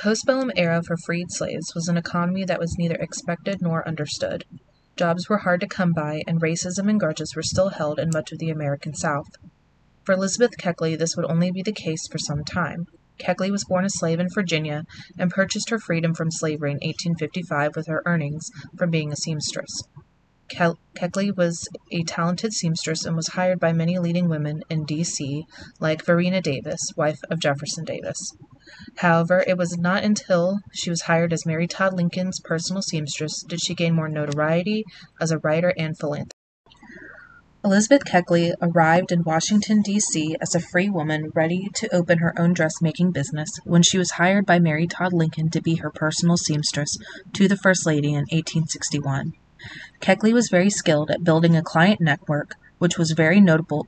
postbellum era for freed slaves was an economy that was neither expected nor understood. Jobs were hard to come by, and racism and grudges were still held in much of the American South. For Elizabeth Keckley, this would only be the case for some time. Keckley was born a slave in Virginia and purchased her freedom from slavery in 1855 with her earnings from being a seamstress. Keckley was a talented seamstress and was hired by many leading women in D.C., like Varina Davis, wife of Jefferson Davis. However, it was not until she was hired as Mary Todd Lincoln's personal seamstress did she gain more notoriety as a writer and philanthropist. Elizabeth Keckley arrived in Washington, D.C. as a free woman ready to open her own dressmaking business when she was hired by Mary Todd Lincoln to be her personal seamstress to the First Lady in 1861. Keckley was very skilled at building a client network, which was very notable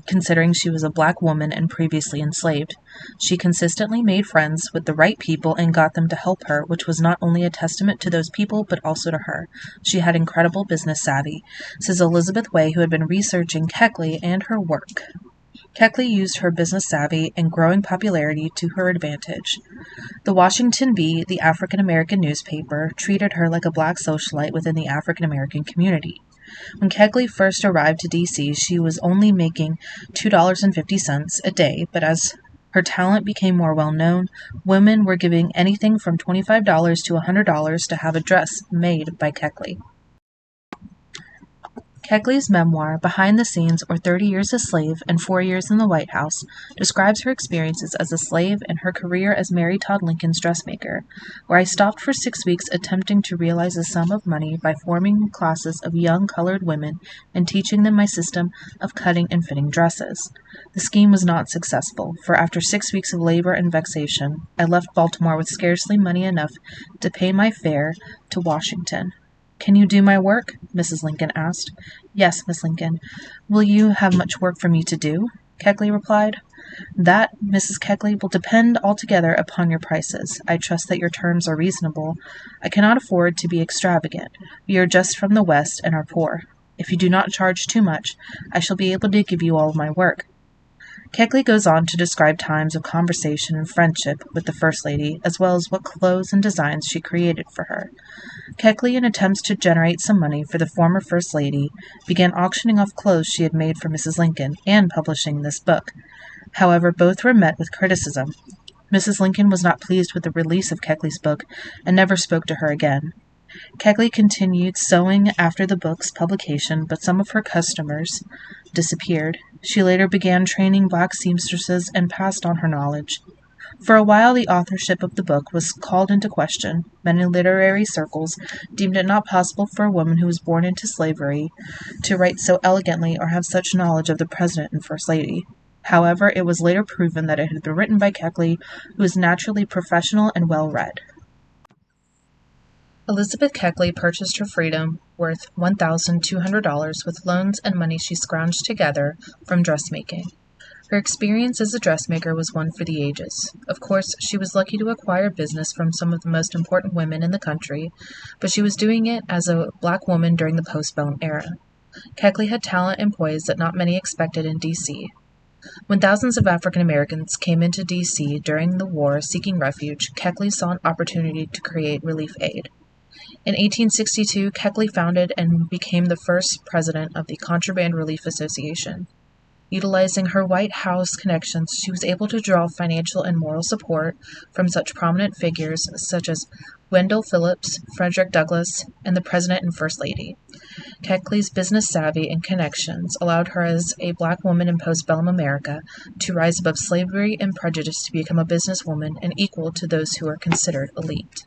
considering she was a black woman and previously enslaved. She consistently made friends with the right people and got them to help her, which was not only a testament to those people but also to her. She had incredible business savvy, says Elizabeth Way, who had been researching Keckley and her work. Keckley used her business savvy and growing popularity to her advantage. The Washington Bee, the African American newspaper, treated her like a black socialite within the African American community. When Keckley first arrived to D.C., she was only making $2.50 a day, but as her talent became more well-known, women were giving anything from $25 to $100 to have a dress made by Keckley. Keckley's memoir, Behind the Scenes, or 30 Years a Slave and 4 Years in the White House, describes her experiences as a slave and her career as Mary Todd Lincoln's dressmaker, where I stopped for 6 weeks attempting to realize a sum of money by forming classes of young colored women and teaching them my system of cutting and fitting dresses. The scheme was not successful, for after 6 weeks of labor and vexation, I left Baltimore with scarcely money enough to pay my fare to Washington. "Can you do my work?" Mrs. Lincoln asked. "Yes, Miss Lincoln." "Will you have much work for me to do?" Keckley replied. "That, Mrs. Keckley, will depend altogether upon your prices. I trust that your terms are reasonable. I cannot afford to be extravagant. We are just from the West and are poor. If you do not charge too much, I shall be able to give you all of my work." Keckley goes on to describe times of conversation and friendship with the First Lady, as well as what clothes and designs she created for her. Keckley, in attempts to generate some money for the former First Lady, began auctioning off clothes she had made for Mrs. Lincoln and publishing this book. However, both were met with criticism. Mrs. Lincoln was not pleased with the release of Keckley's book and never spoke to her again. Keckley continued sewing after the book's publication, but some of her customers disappeared. She later began training black seamstresses and passed on her knowledge. For a while, the authorship of the book was called into question. Many literary circles deemed it not possible for a woman who was born into slavery to write so elegantly or have such knowledge of the President and First Lady. However, it was later proven that it had been written by Keckley, who was naturally professional and well-read. Elizabeth Keckley purchased her freedom worth $1,200 with loans and money she scrounged together from dressmaking. Her experience as a dressmaker was one for the ages. Of course, she was lucky to acquire business from some of the most important women in the country, but she was doing it as a black woman during the postbellum era. Keckley had talent and poise that not many expected in D.C. When thousands of African Americans came into D.C. during the war seeking refuge, Keckley saw an opportunity to create relief aid. In 1862, Keckley founded and became the first president of the Contraband Relief Association. Utilizing her White House connections, she was able to draw financial and moral support from such prominent figures such as Wendell Phillips, Frederick Douglass, and the President and First Lady. Keckley's business savvy and connections allowed her as a black woman in postbellum America to rise above slavery and prejudice to become a businesswoman and equal to those who are considered elite.